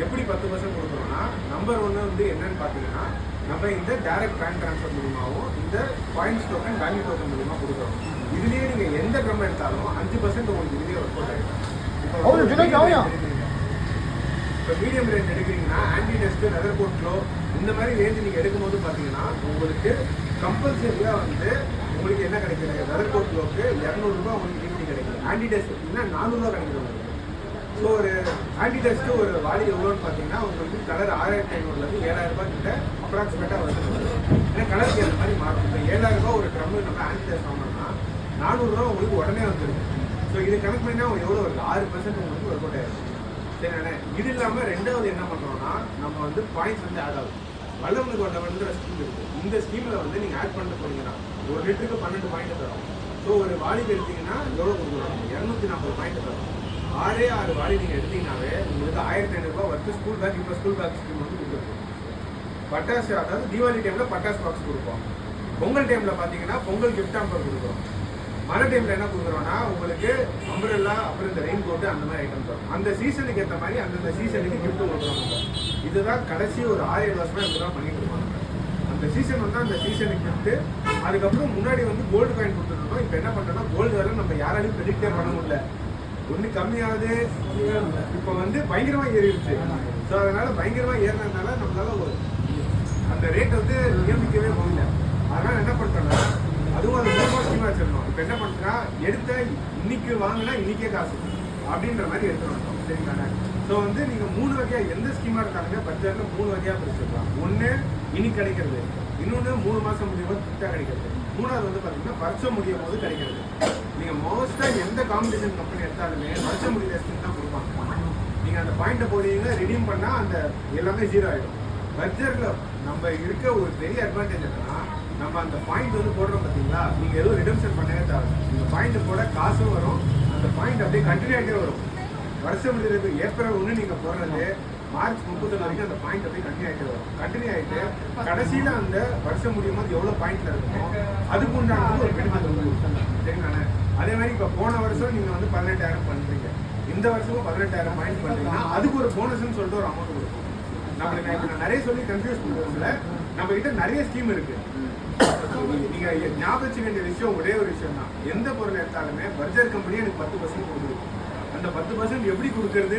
எப்படி 10% கொடுக்குறோம்னா நம்பர் 1 வந்து என்னன்னு பார்த்தீங்கன்னா நம்ம இந்த டைரக்ட் பேங்க் ட்ரான்ஸ்ஃபர் மூலியமாகவும் இந்த பாயிண்ட்ஸ் டோக்கன் வேல்யூ டோக்கன் மூலியமாக கொடுக்குறோம். இதுலேயே நீங்கள் எந்த ட்ரம் எடுத்தாலும் 5% உங்களுக்கு இதுலேயே ஒர்க் அவுட் ஆகிடும். இப்போ மீடியம் ரேஞ்ச் எடுக்கிறீங்கன்னா anti test leather coat flow இந்த மாதிரி ரேஞ்சு நீங்கள் எடுக்கும்போது பார்த்தீங்கன்னா உங்களுக்கு கம்பல்சரியாக வந்து உங்களுக்கு என்ன கிடைக்குது, லெதர் கோட் ஃப்ளோக்கு 200 உங்களுக்கு டிகிரி கிடைக்குது. ஆன்டி டெஸ்ட் பார்த்தீங்கன்னா 400 கிடைக்குது உங்களுக்கு. ஸோ ஒரு ஆன்டி டெஸ்ட்டு ஒரு வாலி எவ்வளோன்னு பார்த்தீங்கன்னா உங்களுக்கு கலர் 6500 7000 கிட்ட அப்ராக்சிமேட்டாக வருது. ஏன்னா கலருக்கு அந்த மாதிரி மாறும். இப்போ 7000 ஒரு ட்ரம்மு நம்ம ஆன்டி டெஸ்ட் வாங்கினோம்னா 400 உங்களுக்கு உடனே வந்துடும். ஸோ இது கணக்கு பண்ணினா எவ்வளோ வருது, 6% உங்களுக்கு ஒர்க் அவுட் ஆயிடும். சரிண்ணே. இது இல்லாமல் ரெண்டாவது என்ன பண்ணுறோம்னா நம்ம வந்து பாயிண்ட்ஸ் வந்து ஆட் ஆகும். வல்லவனுக்கு வல்லவனுங்கிற ஸ்கீம் இருக்குது. இந்த ஸ்கீமில் வந்து நீங்கள் ஆட் பண்ண போனீங்கன்னா 1 லிட்டருக்கு 12 பாயிண்ட் தரும். ஸோ ஒரு வாலிக்கு எடுத்தீங்கன்னா எவ்வளோ கொடுக்குறோம், 240 பாயிண்ட் தரும். 6 வாலி நீங்கள் எடுத்தீங்கன்னாவே உங்களுக்கு 1500 வர்த்து ஸ்கூல் பேக். இப்போ ஸ்கூல் பேக் ஸ்கீம் வந்து கொடுத்துருக்கோம். பட்டாசு, அதாவது தீபாவளி டைமில் பட்டாசு பாக்ஸ் கொடுப்போம். பொங்கல் டைமில் பார்த்தீங்கன்னா பொங்கல் கிஃப்ட் ஆம்பர் கொடுக்குறோம். மழை டைமில் என்ன கொடுக்குறோன்னா உங்களுக்கு அம்பரெல்லா, அப்புறம் இந்த ரெயின் கோட்டு அந்த மாதிரி ஐட்டம்ஸ் வரும். அந்த சீசனுக்கு ஏற்ற மாதிரி அந்தந்த சீசனுக்கு கிஃப்ட் கொடுக்குறோம். இதுதான் கடைசி ஒரு 6-7 வருஷமாக இப்படி தான் பண்ணிட்டு இருப்பாங்க. அந்த சீசன் வந்து அந்த சீசனுக்கு கிஃப்ட்டு. அதுக்கப்புறம் முன்னாடி வந்து கோல்டு காயின் கொடுத்துருந்தோம். இப்போ என்ன பண்ணுறோம்னா கோல்டு வேலை நம்ம யாராலையும் ப்ரெடிக்டே பண்ண முடியல. ஒன்று கம்மியாகுது, இப்போ வந்து பயங்கரமாக ஏறிடுச்சு. ஸோ அதனால் பயங்கரமாக ஏறினதுனால நம்மளால அந்த ரேட் வந்து நியமிக்கவே முடியல. அதனால் என்ன பண்ணுறோன்னா அதுவும் அது ரொம்ப ஸ்கீமாக வச்சிருந்தோம். இப்போ என்ன பண்ணுறா, எடுத்த இன்னைக்கு வாங்கினா இன்னைக்கே காசு அப்படின்ற மாதிரி எடுத்துட்டு வந்தோம். சரிங்களா? ஸோ வந்து நீங்கள் 3 வகையாக எந்த ஸ்கீமாக இருக்காங்க பட்ஜெட்டில் 3 வகையாக பிரிச்சுக்கலாம். ஒன்று இன்னைக்கு கிடைக்கிறது, இன்னொன்று 3 மாதம் முடியும் போது கிஃப்டாக கிடைக்கிறது, 3வது வந்து பார்த்தீங்கன்னா வருஷம் முடியும் போது கிடைக்கிறது. நீங்கள் மோஸ்ட்டாக எந்த காம்படிஷன் கம்பெனி எடுத்தாலுமே வருஷம் முடிகிற ஸ்கீம் தான் கொடுப்பாங்க. நீங்கள் அந்த பாயிண்ட்டை போடுவீங்க, ரிடீம் பண்ணால் அந்த எல்லாமே 0 ஆகிடும். பட்ஜெட்டில் நம்ம இருக்க ஒரு பெரிய அட்வான்டேஜ் என்னன்னா நம்ம அந்த பாயிண்ட் வந்து போடுறோம் பார்த்தீங்களா, நீங்கள் எதுவும் ரிடம்ஷன் பண்ணவே தேவை. இந்த பாயிண்ட் போட காசும் வரும், அந்த பாயிண்ட் அப்படியே கண்டினியூ ஆகிட்டே வரும். வருஷம் முடிகிறது ஏப்ரல் 1 நீங்கள் போடுறது மார்ச் 31 வரைக்கும் அந்த பாயிண்ட் அப்படியே கண்டினியூ ஆகிட்டே வரும். கண்டினியூ ஆகிட்டு கடைசியில் அந்த வருஷம் முடியும் போது எவ்வளோ பாயிண்ட்ல இருக்குமோ அதுக்கு உண்டானது ஒரு பெனிஃபிட் வந்து. சரிங்கண்ணே. அதே மாதிரி இப்போ போன வருஷம் நீங்கள் வந்து 18,000 பண்ணுறீங்க, இந்த வருஷமும் 18,000 பாயிண்ட் பண்ணுறீங்கன்னா அதுக்கு ஒரு போனஸ்ன்னு சொல்லிட்டு ஒரு அமௌண்ட் கொடுக்கும். நம்மளுக்கு நான் நிறைய சொல்லி கன்ஃபியூஸ் பண்ணுறதுல நம்ம கிட்ட நிறைய ஸ்கீம் இருக்கு. நீங்க ஞாபகம் வச்சுக்க வேண்டிய விஷயம் ஒரே ஒரு விஷயம் தான். எந்த பொருள் எடுத்தாலுமே பர்ஜர் கம்பெனி எனக்கு 10% கொடுக்குது. அந்த 10% எப்படி கொடுக்கறது,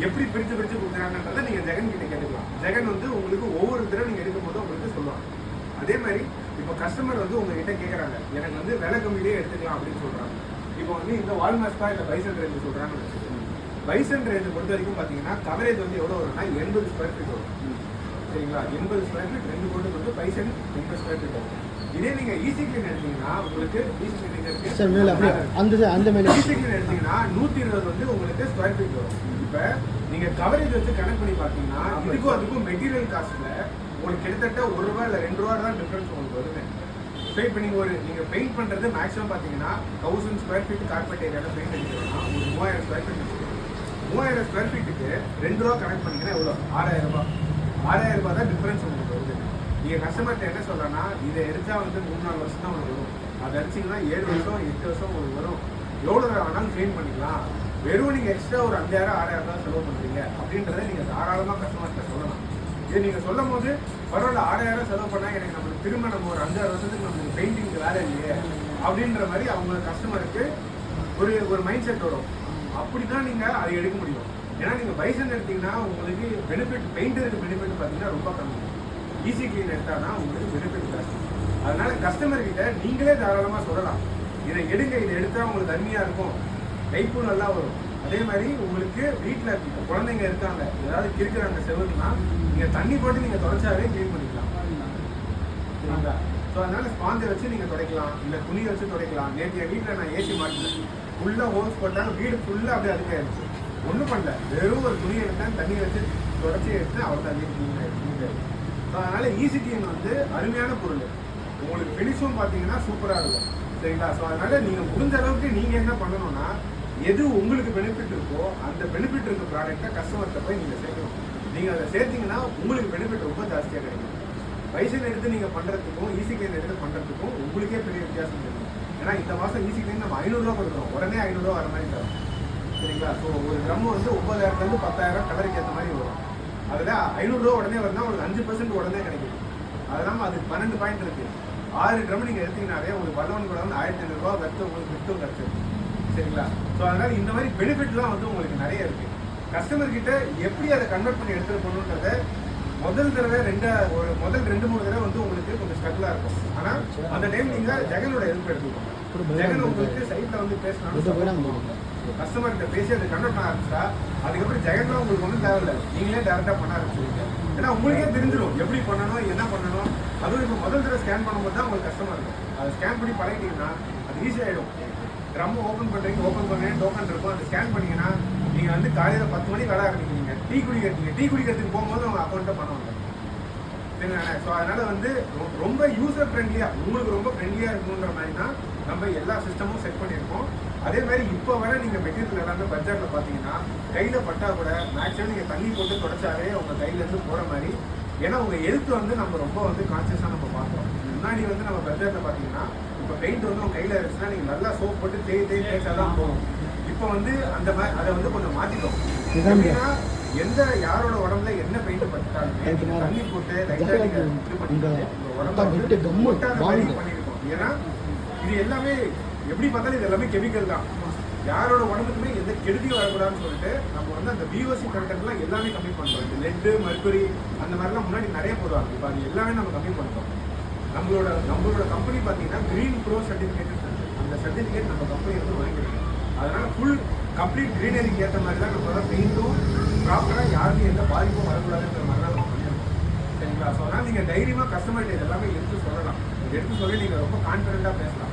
எப்படி பிரித்து கொடுக்குறாங்கன்றதை நீங்க ஜெகன் கிட்ட கேட்டுக்கலாம். ஜெகன் வந்து உங்களுக்கு ஒவ்வொரு தடவை நீங்க எடுக்கும் போது உங்களுக்கு சொல்லுவாங்க. அதே மாதிரி இப்போ கஸ்டமர் வந்து உங்ககிட்ட கேட்கறாங்க, எனக்கு வந்து விலை கம்மியிலேயே எடுத்துக்கலாம் அப்படின்னு சொல்றாங்க. இப்போ வந்து இந்த வால்மாஸ்டா இல்லை பைசன் ரேஞ்சு சொல்றாங்கன்னு வச்சுக்கோங்க. பைசன் ரேஞ்சு பொறுத்த வரைக்கும் பார்த்தீங்கன்னா கவரேஜ் வந்து எவ்வளோ வரும்னா 80 ஸ்கொயர் ஃபீட் வரும். சரிங்களா? 80 ஸ்கொயர் ஃபீட் 2 கோட்டு வந்து பைசன் 80 ஸ்கொயர் ஃபீட் வரும். இதே நீங்க ஈஸி கிளீன் எடுத்தீங்கன்னா உங்களுக்கு ஈஸி கிளீன் எடுத்தீங்கன்னா 120 வந்து உங்களுக்கு ஸ்கொயர் ஃபீட் வரும். இப்போ நீங்க கவரேஜ் வச்சு கனெக்ட் பண்ணி பார்த்தீங்கன்னா இதுக்கும் அதுக்கும் மெட்டீரியல் காஸ்ட்ல உங்களுக்கு கிட்டத்தட்ட ₹1 இல்லை ₹2 தான் டிஃபரன்ஸ் உங்களுக்கு வருது. ஸோ இப்போ நீங்கள் பெயிண்ட் பண்ணுறது மேக்ஸிமம் பார்த்தீங்கன்னா 1000 ஸ்கொயர் ஃபீட் கார்பெட் ஏரியாவில் பெயிண்ட் அடிக்கிறோம்னா ஒரு 3000 ஸ்கொயர் ஃபீட் வச்சுக்கோங்க. 3000 ஸ்கொயர் ஃபீட்டுக்கு ₹2 கனெக்ட் பண்ணிங்கன்னா எவ்வளோ, ₹6000. ₹6000 தான் டிஃபரன்ஸ் உங்களுக்கு வருது. நீங்கள் கஸ்டமர்கிட்ட என்ன சொல்கிறேன்னா இதை எடுத்தா வந்து 3-4 வருஷம் தான் உங்களுக்கு வரும், அதை அடிச்சிங்கன்னா 7 வருஷம் 8 வருஷம் உங்களுக்கு வரும், எவ்வளோ வேணாலும் க்ளீன் பண்ணிக்கலாம், வெறும் நீங்கள் எக்ஸ்ட்ரா ஒரு 5000-6000 தான் செலவு பண்ணுறீங்க அப்படின்றத நீங்கள் தாராளமாக கஸ்டமர்கிட்ட சொல்லலாம். இது நீங்கள் சொல்லும் போது பரவாயில்ல 6000 செலவு பண்ணால் எனக்கு நம்மளுக்கு திரும்ப நம்ம ஒரு 5-6 வருஷத்துக்கு நம்மளுக்கு பெயிண்டிங்க்கு வேலை இல்லையே அப்படின்ற மாதிரி அவங்க கஸ்டமருக்கு ஒரு மைண்ட் செட் வரும். அப்படி தான் நீங்கள் அதை எடுக்க முடியும். ஏன்னா நீங்கள் பைசன் எடுத்தீங்கன்னா உங்களுக்கு பெனிஃபிட், பெயிண்டருக்கு பெனிஃபிட் பார்த்தீங்கன்னா ரொம்ப கம்மி. ஈஸி கிளீன் எடுத்தால் உங்களுக்கு பெனிஃபிட் ஜாஸ்தி. அதனால கஸ்டமர்கிட்ட நீங்களே தாராளமாக சொல்லலாம், இதை எடுங்க, இதை எடுத்தால் உங்களுக்கு தனியாக இருக்கும், கைப்பும் நல்லா வரும். அதே மாதிரி உங்களுக்கு வீட்டில் இப்போ குழந்தைங்க இருக்காங்க, ஏதாவது கிறுக்குறாங்க செவருன்னா நீங்கள் தண்ணி போட்டு நீங்கள் தொடச்சாவே க்ளீன் பண்ணிக்கலாம். சரிங்களா? ஸோ அதனால ஸ்பாஞ்சை வச்சு நீங்கள் துடைக்கலாம், இல்லை துணியை வச்சு துடைக்கலாம். நேற்று என் வீட்டில் நான் ஏசி மாட்டினேன், ஃபுல்லாக ஹோல்ஸ் போட்டாங்க, வீடு ஃபுல்லாக அப்படியே அழுக்காயிருச்சு. ஒன்றும் பண்ணல, வெறும் ஒரு துணியை எடுத்தேன், தண்ணியை வச்சு தொடச்சி எடுத்து அவர் தண்ணி க்ளீன் ஆகிடுச்சு. ஸோ அதனால் ஈஸி கிளீன் வந்து அருமையான பொருள். உங்களுக்கு ஃபினிஷும் பார்த்தீங்கன்னா சூப்பராக இருக்கும். சரிங்களா? ஸோ அதனால் நீங்கள் முடிஞ்ச அளவுக்கு நீங்கள் என்ன பண்ணணும்னா எது உங்களுக்கு பெனிஃபிட் இருக்கோ அந்த பெனிஃபிட் இருக்க ப்ராடக்ட்டை கஸ்டமர்கிட்ட போய் நீங்கள் சேர்க்கணும். நீங்கள் அதை சேர்த்தீங்கன்னா உங்களுக்கு பெனிஃபிட் ரொம்ப ஜாஸ்தியாக கிடைக்கும். பைசன் எடுத்து நீங்கள் பண்ணுறதுக்கும் ஈஸி கிளீன் எடுத்து பண்ணுறதுக்கும் உங்களுக்கே பெரிய வித்தியாசம் தெரியும். ஏன்னா இந்த மாதம் ஈஸி கிளீன் நம்ம ₹500 கொடுக்குறோம், உடனே ₹500 வர மாதிரி தரும். சரிங்களா? ஸோ ஒரு ட்ரம் வந்து 9000 10,000 கலருக்கு ஏற்ற மாதிரி வரும். 500 ரூபா உடனே வருதுன்னா உங்களுக்கு 5% உடனே கிடைக்குது. அது இல்லாமல் அது 12 பாயிண்ட் இருக்கு. 6 ட்ரம் நீங்கள் எடுத்தீங்கன்னாலே உங்களுக்கு பலவன் கூட வந்து 1500 ரூபா வெறுத்து உங்களுக்கு கிஃப்ட்டும் கிடச்சிருக்கு. சரிங்களா? ஸோ அதனால இந்த மாதிரி பெனிஃபிட்லாம் வந்து உங்களுக்கு நிறைய இருக்கு. கஸ்டமர் கிட்ட எப்படி அதை கன்வெர்ட் பண்ணி எடுத்துட்டு போகணுன்றத முதல் 2-3 தடவை வந்து உங்களுக்கு கொஞ்சம் ஸ்ட்ரகிளாக இருக்கும். ஆனால் அந்த டைம் நீங்கள் ஜெகனோட ஹெல்ப் எடுத்துக்கோங்க. ஜெகன் உங்களுக்கு சைட்டில் வந்து பேசணும், கஸ்டமர் கிட்ட பேசி அதை கன்வெர்ட் பண்ண ஆரம்பிச்சா அதுக்கப்புறம் ஜெகன்லாம் உங்களுக்கு ஒன்றும் தேவையில்லை, நீங்களே டேரெக்டாக பண்ண ஆரம்பிச்சிருக்கீங்க. ஏன்னா உங்களுக்கே தெரிஞ்சிடும் எப்படி பண்ணணும், என்ன பண்ணணும். அதுவும் இப்போ முதல் தடவை ஸ்கேன் பண்ணும்போது தான் உங்களுக்கு கஷ்டமாக இருக்கும். அதை ஸ்கேன் பண்ணி பழகிட்டீங்கன்னா அது ஈஸியாகிடும். ட்ரம் ஓப்பன் பண்ணுறேன் டோக்கன் இருக்கும், அதை ஸ்கேன் பண்ணிங்கன்னா நீங்கள் வந்து காலையில் 10 மணிக்கு வர ஆரம்பிக்கிறீங்க. டீ குடிக்கிறதுக்கு போகும்போது அவங்க அக்கௌண்ட்டை பண்ணுவாங்க. சரிங்களா? ஸோ அதனால் வந்து ரொம்ப யூசர் ஃப்ரெண்ட்லியாக உங்களுக்கு ரொம்ப ஃப்ரெண்ட்லியாக இருக்கணுன்ற மாதிரி தான் நம்ம எல்லா சிஸ்டமும் செட் பண்ணியிருக்கோம். அதே மாதிரி இப்போ வர நீங்கள் மெட்டீரியல் எல்லாமே பட்ஜெட்டில் பார்த்தீங்கன்னா கையில் பட்டா கூட மேக்ஸிமம் நீங்கள் தண்ணி போட்டு தொடச்சாலே உங்கள் கையிலேருந்து போகிற மாதிரி. ஏன்னா உங்கள் ஹெல்த் வந்து நம்ம ரொம்ப வந்து கான்சியஸாக நம்ம பார்க்குறோம். முன்னாடி வந்து நம்ம பட்ஜெட்டில் பார்த்தீங்கன்னா இப்போ பெயிண்ட் வந்து உங்கள் கையில் இருந்துச்சுன்னா நீங்கள் நல்லா சோப் போட்டு தேய்ச்சா தான் போகும். இப்போ வந்து அந்த மாதிரி அதை வந்து கொஞ்சம் மாற்றிட்டோம். எப்படின்னா எந்த யாரோட உடம்புல என்ன பெயிண்ட் பட்டாலுமே தண்ணி போட்டு லைட்டாக நீங்கள் இது பண்ணிட்டு உடம்பு பண்ணியிருக்கோம். ஏன்னா இது எல்லாமே எப்படி பார்த்தாலும் இது எல்லாமே கெமிக்கல் தான். யாரோட உடம்புக்குமே எந்த கெடுதியும் வரக்கூடாதுன்னு சொல்லிட்டு நம்ம வந்து அந்த பிஓசி கண்டென்ட்லாம் எல்லாமே கம்மி பண்ணுறோம். இந்த லெட்டு மர்க்குரி அந்த மாதிரிலாம் முன்னாடி நிறைய போடுவாங்க. இப்போ அது எல்லாமே நம்ம கம்மி பண்ணிட்டோம். நம்மளோட கம்பெனி பார்த்தீங்கன்னா கிரீன் ப்ரோ சர்டிஃபிகேட் இருக்குது. அந்த சர்டிஃபிகேட் நம்ம கம்பெனி வந்து வாங்கியிருக்கோம். அதனால் ஃபுல் கம்ப்ளீட் க்ரீனரிக்கு ஏற்ற மாதிரி தான் நம்ம தான் பெயிண்ட்டும் ப்ராப்பராக யாருக்கும் எந்த பாதிப்பும் வரக்கூடாதுன்ற மாதிரி தான் நம்ம பண்ணியிருக்கோம். சரிங்களா? ஸோ அதனால் நீங்கள் தைரியமாக கஸ்டமர்கிட்ட எல்லாமே எடுத்து சொல்லலாம். எடுத்து சொல்லி நீங்கள் ரொம்ப கான்ஃபிடென்ட்டாக பேசலாம்.